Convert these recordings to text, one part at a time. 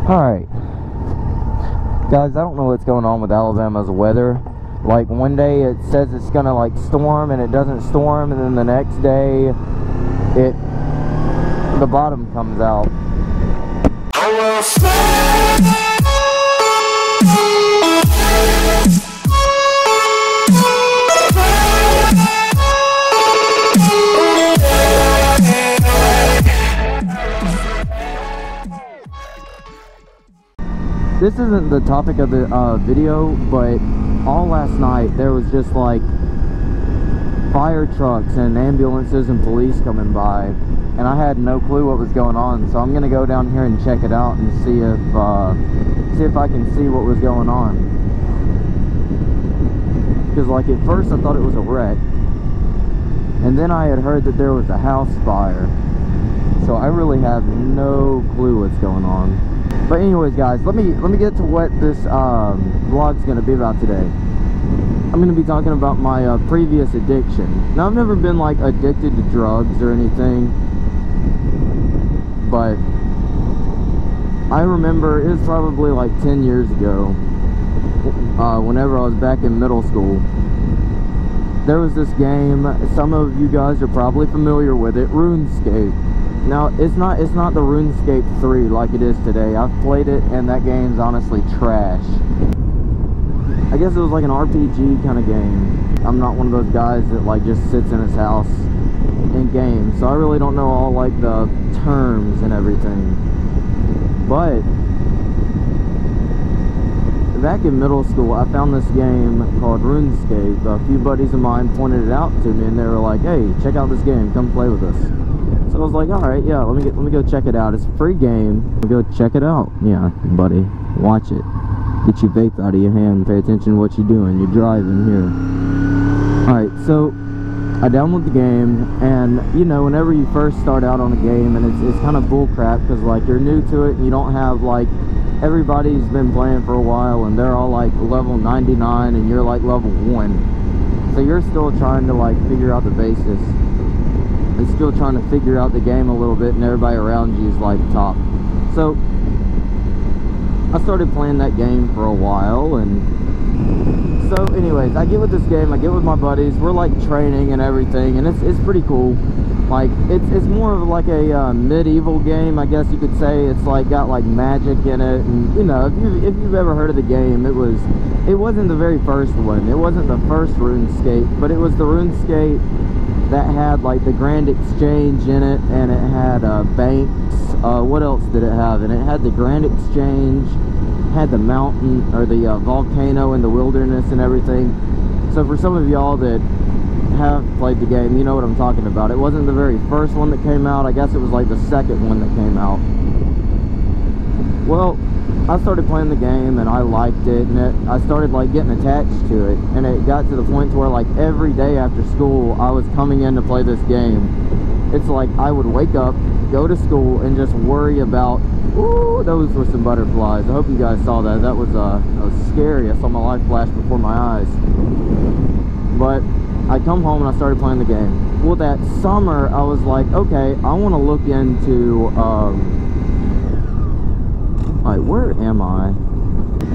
Alright. Guys, I don't know what's going on with Alabama's weather. Like, one day it says it's gonna, like, storm, and it doesn't storm, and then the next day, the bottom comes out. This isn't the topic of the video, but all last night there was just like fire trucks and ambulances and police coming by, and I had no clue what was going on. So I'm gonna go down here and check it out and see if I can see what was going on. Because like at first I thought it was a wreck, and then I had heard that there was a house fire. So I really have no clue what's going on. But anyways, guys, let me get to what this vlog's gonna be about today. I'm gonna be talking about my previous addiction. Now, I've never been like addicted to drugs or anything, but I remember it was probably like 10 years ago, whenever I was back in middle school. There was this game, some of you guys are probably familiar with it, RuneScape. Now, it's not the RuneScape 3 like it is today. I've played it, and that game's honestly trash. I guess it was like an RPG kind of game. I'm not one of those guys that like just sits in his house and games, so I really don't know all like the terms and everything. But back in middle school, I found this game called RuneScape. A few buddies of mine pointed it out to me, and they were like, "Hey, check out this game. Come play with us." So I was like, "All right, yeah, let me go check it out. It's a free game. Let me go check it out." Yeah, buddy, watch it. Get your vape out of your hand. Pay attention to what you're doing. You're driving here. All right, so I download the game, and you know, whenever you first start out on a game, and it's kind of bullcrap because like you're new to it, and you don't have like everybody's been playing for a while, and they're all like level 99, and you're like level 1. So you're still trying to like figure out the basics. And still trying to figure out the game a little bit, and everybody around you is like top. So I started playing that game for a while, and so anyways, I get with this game, I get with my buddies, we're like training and everything, and it's pretty cool. Like it's more of like a medieval game, I guess you could say. It's like got like magic in it, and you know, if you've ever heard of the game, it wasn't the very first one. It wasn't the first RuneScape, but it was the RuneScape that had like the Grand Exchange in it, and it had banks. What else did it have? And it had the Grand Exchange, had the mountain or the volcano in the wilderness and everything. So for some of y'all that have played the game, you know what I'm talking about. It wasn't the very first one that came out. I guess it was like the second one that came out. Well, I started playing the game, and I liked it, and I started like getting attached to it, and it got to the point to where like every day after school I was coming in to play this game. It's like I would wake up, go to school, and just worry about, ooh, those were some butterflies. I hope you guys saw that. That was scary. I saw my life flash before my eyes. But I come home and I started playing the game. Well, that summer I was like, okay, I want to look into alright, where am I?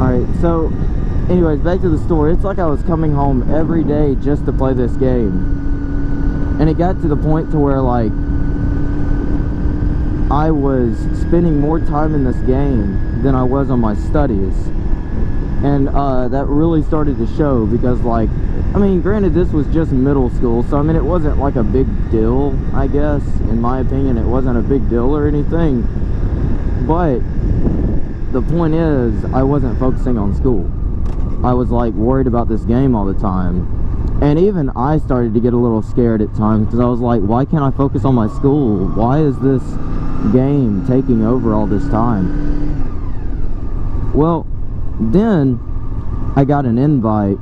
Alright, so anyways, back to the story. It's like I was coming home every day just to play this game. And it got to the point to where like I was spending more time in this game than I was on my studies. And that really started to show, because like, I mean, granted this was just middle school, so I mean it wasn't like a big deal, I guess. In my opinion, it wasn't a big deal or anything. But the point is, I wasn't focusing on school. I was like worried about this game all the time. And even I started to get a little scared at times, because I was like, why can't I focus on my school? Why is this game taking over all this time? Well, then I got an invite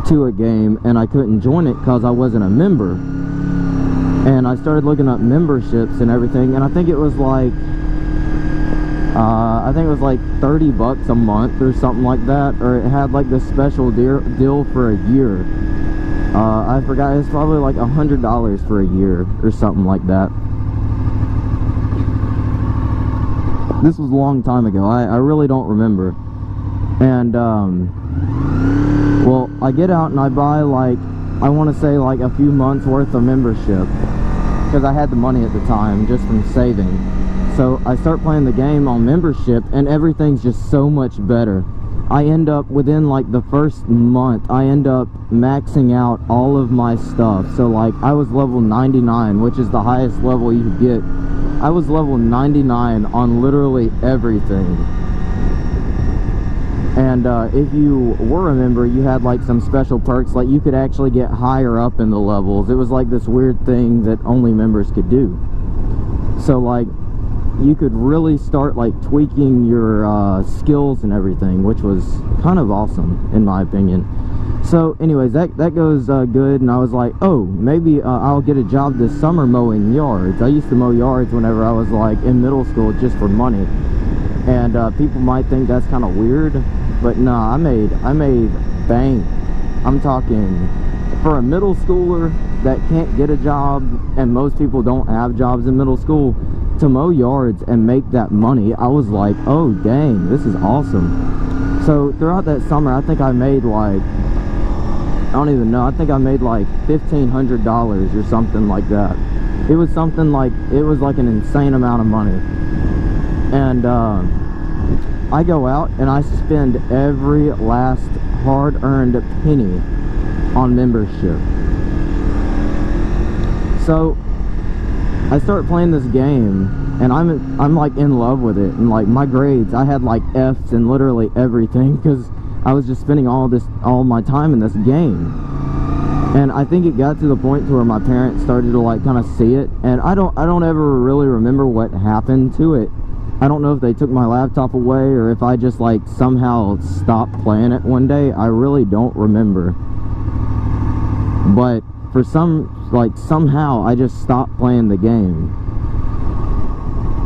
to a game, and I couldn't join it because I wasn't a member. And I started looking up memberships and everything, and I think it was like $30 a month or something like that, or it had like this special deal for a year. I forgot, it's probably like $100 for a year or something like that. This was a long time ago. I really don't remember. And well, I get out and I buy, like, I want to say like a few months worth of membership, because I had the money at the time just from saving. So I start playing the game on membership, and everything's just so much better. I end up, within like the first month, I end up maxing out all of my stuff. So like, I was level 99, which is the highest level you could get. I was level 99 on literally everything. And if you were a member, you had like some special perks, like you could actually get higher up in the levels. It was like this weird thing that only members could do. So like, you could really start like tweaking your skills and everything, which was kind of awesome in my opinion. So anyways, that goes good, and I was like, oh, maybe I'll get a job this summer mowing yards. I used to mow yards whenever I was like in middle school, just for money. And people might think that's kind of weird, but no, I made bank. I'm talking, for a middle schooler that can't get a job, and most people don't have jobs in middle school, to mow yards and make that money, I was like, oh dang, this is awesome. So throughout that summer, I think I made like, I don't even know, I think I made like $1,500 or something like that. It was something like, it was like an insane amount of money. And I go out and I spend every last hard-earned penny on membership. So I start playing this game, and I'm like in love with it. And like my grades, I had like F's in literally everything, because I was just spending all my time in this game. And I think it got to the point to where my parents started to like kind of see it, and I don't ever really remember what happened to it. I don't know if they took my laptop away or if I just like somehow stopped playing it one day. I really don't remember. But for somehow I just stopped playing the game.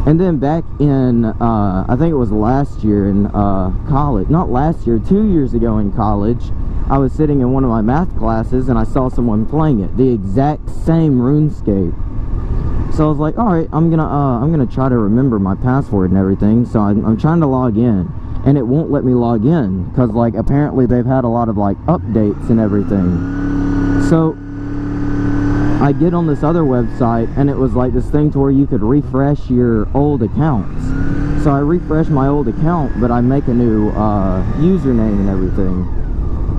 And then back in, I think it was last year in college, not last year, 2 years ago in college, I was sitting in one of my math classes and I saw someone playing it, the exact same RuneScape. So I was like, all right, I'm gonna try to remember my password and everything. So I'm trying to log in, and it won't let me log in, because like apparently they've had a lot of like updates and everything. So I get on this other website, and it was like this thing to where you could refresh your old accounts. So I refresh my old account, but I make a new username and everything.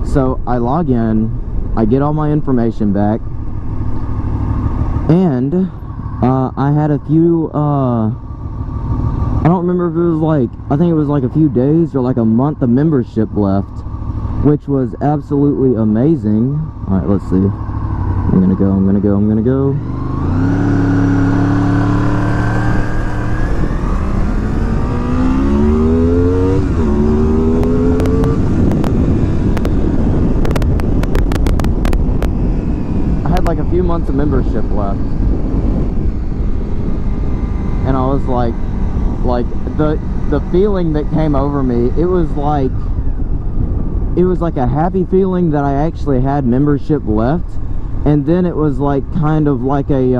So I log in, I get all my information back, and I had a few, I don't remember if it was like, I think it was like a few days or like a month of membership left, which was absolutely amazing. Alright, let's see. I'm gonna go. I had like a few months of membership left. And I was like the feeling that came over me, it was like a happy feeling that I actually had membership left, and then it was like kind of like a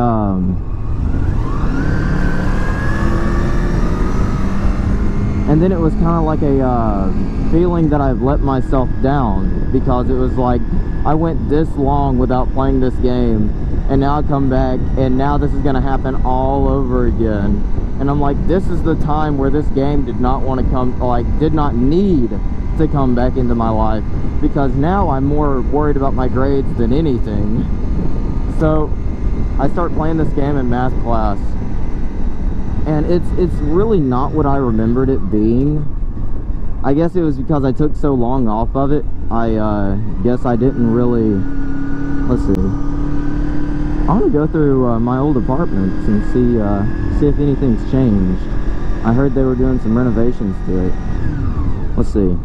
and then it was kind of like a feeling that I've let myself down, because it was like I went this long without playing this game, and now I come back, and now this is going to happen all over again. And I'm like, this is the time where this game did not want to come, like, did not need to come back into my life, because now I'm more worried about my grades than anything. So I start playing this game in math class, and it's really not what I remembered it being. I guess it was because I took so long off of it. I guess I didn't really, let's see, I want to go through my old apartments and see if anything's changed. I heard they were doing some renovations to it. Let's see.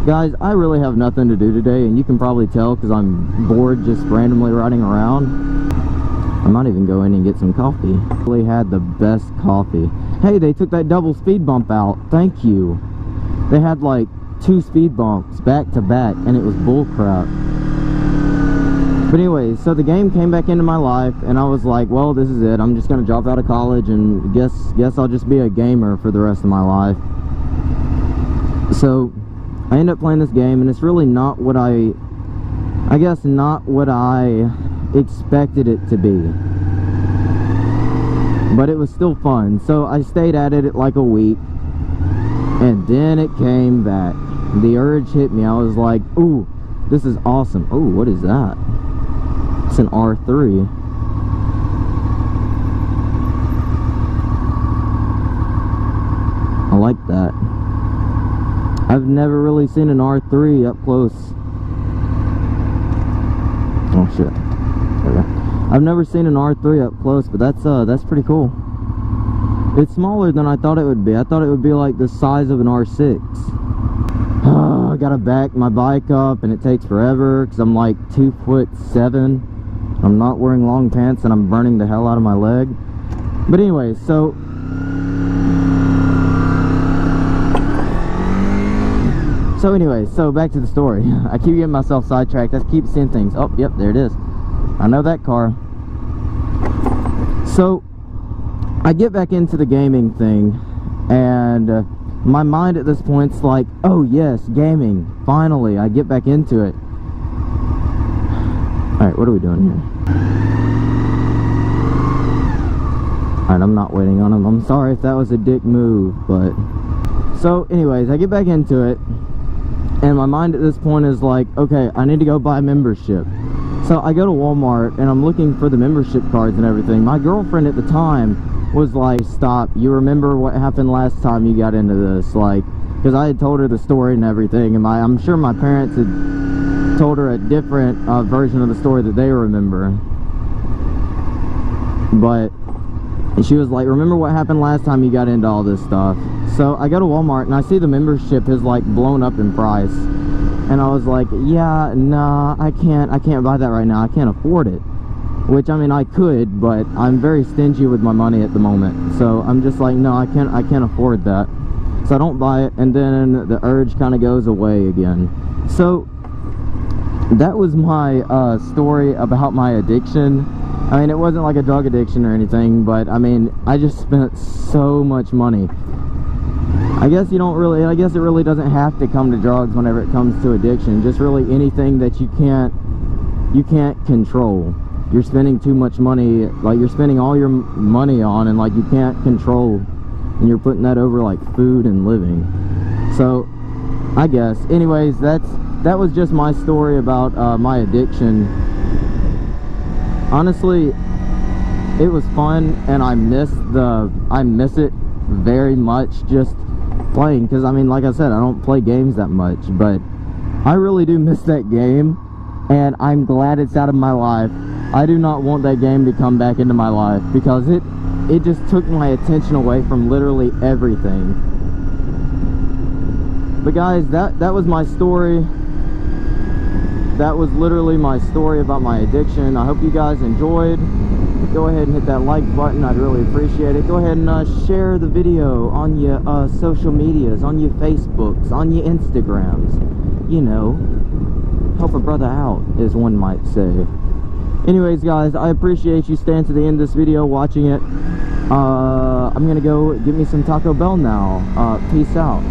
Guys, I really have nothing to do today, and you can probably tell because I'm bored just randomly riding around. I might even go in and get some coffee. Really had the best coffee. Hey, they took that double speed bump out. Thank you. They had like 2 speed bumps back to back, and it was bull crap. But anyway, so the game came back into my life, and I was like, well, this is it. I'm just gonna drop out of college and guess I'll just be a gamer for the rest of my life. So I ended up playing this game, and it's really not what I guess not what I expected it to be. But it was still fun. So I stayed at it like a week, and then it came back. The urge hit me. I was like, ooh, this is awesome. Ooh, what is that? It's an R3. I like that. I've never really seen an R3 up close. Oh shit. There we go. I've never seen an R3 up close, but that's pretty cool. It's smaller than I thought it would be. I thought it would be like the size of an R6. I gotta back my bike up, and it takes forever because I'm like 2'7". I'm not wearing long pants, and I'm burning the hell out of my leg. But anyway, so back to the story. I keep getting myself sidetracked. I keep seeing things. Oh, yep, there it is. I know that car. So I get back into the gaming thing, and my mind at this point's like, oh yes, gaming, finally, I get back into it. Alright, what are we doing here? Alright, I'm not waiting on him. I'm sorry if that was a dick move, but... So, anyways, I get back into it, and my mind at this point is like, okay, I need to go buy a membership. So I go to Walmart, and I'm looking for the membership cards and everything. My girlfriend at the time was like, stop, you remember what happened last time you got into this? Like, because I had told her the story and everything, and I'm sure my parents had told her a different version of the story that they remember. But she was like, remember what happened last time you got into all this stuff? So I go to Walmart, and I see the membership is like blown up in price. And I was like, yeah, nah, I can't buy that right now. I can't afford it. Which, I mean, I could, but I'm very stingy with my money at the moment. So I'm just like, no, I can't afford that. So I don't buy it, and then the urge kind of goes away again. So that was my story about my addiction. I mean, it wasn't like a drug addiction or anything, but I mean, I just spent so much money. I guess it really doesn't have to come to drugs whenever it comes to addiction. Just really anything that you can't control. You're spending too much money, like you're spending all your money on, and like you can't control, and you're putting that over like food and living. So I guess anyways, that was just my story about my addiction. Honestly, it was fun, and I miss it very much, just playing, because I mean, like I said, I don't play games that much, but I really do miss that game, and I'm glad it's out of my life. I do not want that game to come back into my life, because it just took my attention away from literally everything. But guys, that was my story. That was literally my story about my addiction. I hope you guys enjoyed. Go ahead and hit that like button. I'd really appreciate it. Go ahead and share the video on your social medias, on your Facebooks, on your Instagrams. You know, help a brother out, as one might say. Anyways, guys, I appreciate you staying to the end of this video, watching it. I'm gonna go get me some Taco Bell now. Peace out.